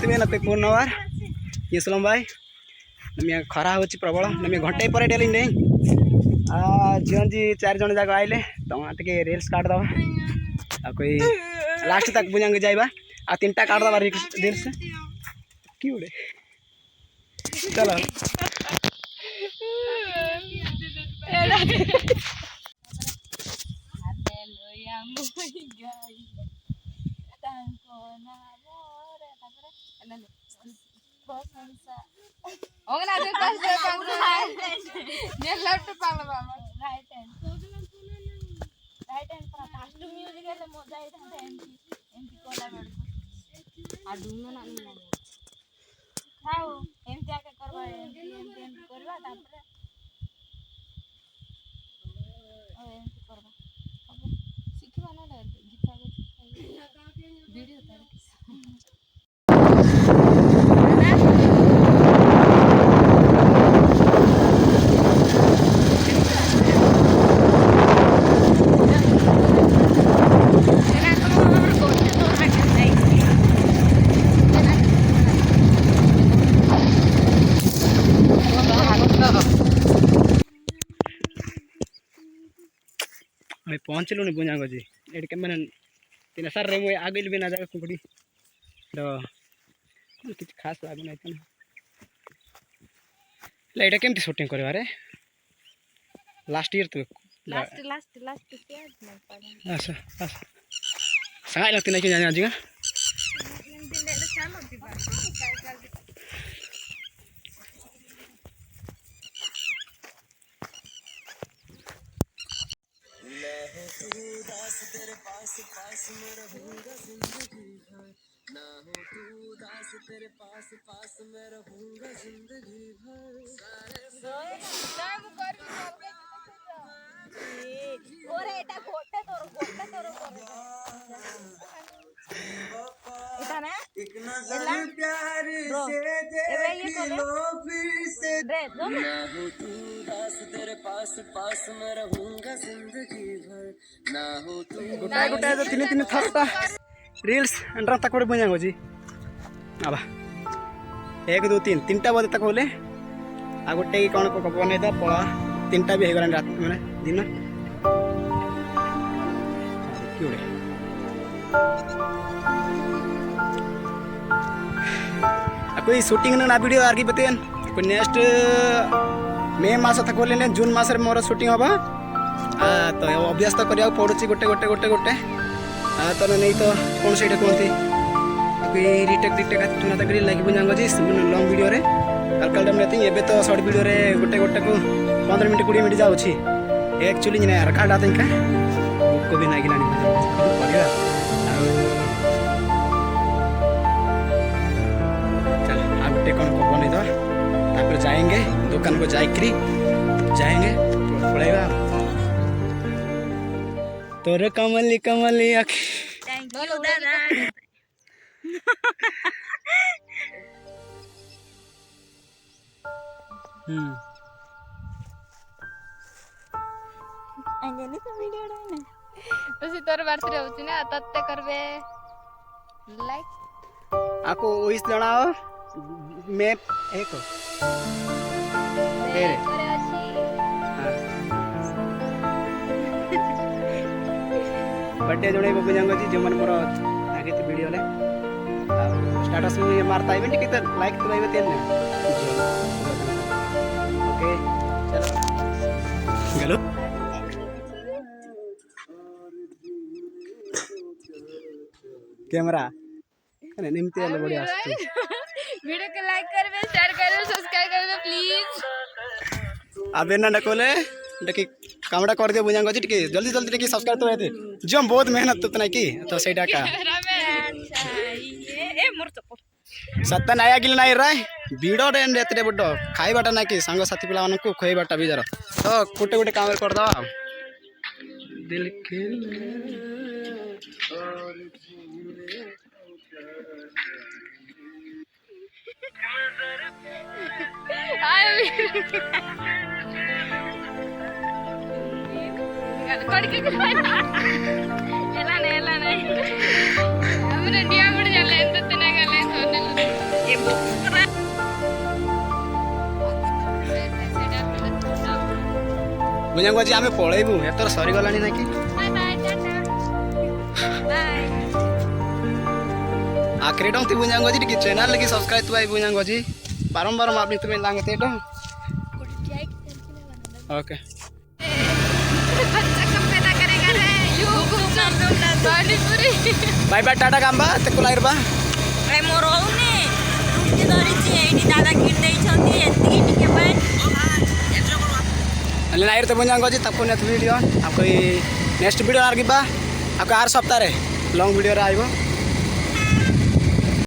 देखते ना phone number ये सलम भाई नमिया खरा हो प्रबल नमिया घंटे पर डेली नहीं जीवन जी 4 जन जाक आइले तुम टे रिल्स काट दवा आ कोई लास्ट तक बुझांगे जाइबा आ 3टा काट दवा रिल्स की उड़े चलो पहुँचलु नहीं बुझांग जी एट के मैंने 3 सार रे मुझे आगे भी ना जाए कुकड़ी तो कुछ खास लागू नहीं एटा केमती शूटिंग करवा रे लास्ट ईयर तो लास्ट अच्छा अच्छा संगा लगती नहीं कि जाने आज तेरे पास पास में रहूंगा जिंदगी भर ना हो तू उदास तेरे पास पास में रहूंगा जिंदगी भर ओरे एटा गोटे तोर इतना एक नजर प्यार से देख लो फिर से ना हो तू उदास तेरे पास पास में रहूंगा जिंदगी भर ना हो तू गोटा गोटा तो 3 थरता रील्स अंडर तक कोड़े बुझांगो जी आबा 1 2 3 3टा बजे तक होले आ गोटे की कोन को बने दा पळा 3टा भी हे गला रात माने दिन क्यों कोई शूटिंग ना वीडियो आर की बतेन कोई नेक्स्ट मे मास तक होले जून मास रे मोर शूटिंग होबा तो अभ्यास तो करिया पड़ुची गोटे गोटे गोटे गोटे तो नहीं तो कौन से कहती कोई रिटेक चुना तक लगे बुझांग जी लंग वीडियो रे कल टाइम रहती एबे तो शॉर्ट वीडियो रे गोटे गोटे को 15 मिनट 20 मिनट जाऊँगी एक्चुअली नहीं यार काटा तक को भी नागिला करिया चल आ गोटे कौन को बने दवा जाएंगे दुकान को जाकरी जाएंगे पड़ेगा तोर कमली कमली आँख अंजलि तो वीडियो डालना उसी तोर बर्थडे होची ना तत्ते करबे लाइक आको ओइस जणाओ मैं एक तेरे करे अछि बर्थडे जोड़े बुझांग जी जो मन मोर आगे तो वीडियो ले स्टेटस में मारता है टिके तो लाइक तो लाइव तेल ओके चलो गलो कैमरा कने निमते वाला बढ़िया आछे वीडियो को लाइक करबे शेयर करबे सब्सक्राइब करबे प्लीज आबे ना डकोले डकी कामड़ा कर दियो बुझांग जी टिके जल्दी जल्दी टिके सब्सक्राइब तो हेते जो बहुत मेहनत तो नहीं की तो सेटा का ए मोर चप्पल सत्ता नया गिल नहीं राय वीडियो रे एते बड्डो खाइबाटा ना कि संग साथी पिला मन को खोइबाटा भी जरा तो गोटे गोटे काम कर दवा दिल खेल ಎಲ್ಲ ಇಲ್ಲ हमरे दिया गुड़ जले तो तना गले सोने बुझांग जी आम पलैबू एतर सरीगला ना कि बाय बाय टाटा बाय आखिरी डंग थी बुझांग जी कि चैनल लगी सब्सक्राइब तुम बुझांग जी बारंबार मापनी तुम्हें लांगे थे ओके बच्चा कब पैदा करेगा रे पानीपुरी बाय बाय टाटा कांबा ते कुलाइर बा ए मोर होउनी रुटी धरिछि एठी दादा किन देइ छथि एति टिके पे अले नाइर तो बुझांग जी तको नेक्स्ट वीडियो आपको नेक्स्ट वीडियो आर गिबा आपको आर सप्ताह रे लॉन्ग वीडियो रे आइबो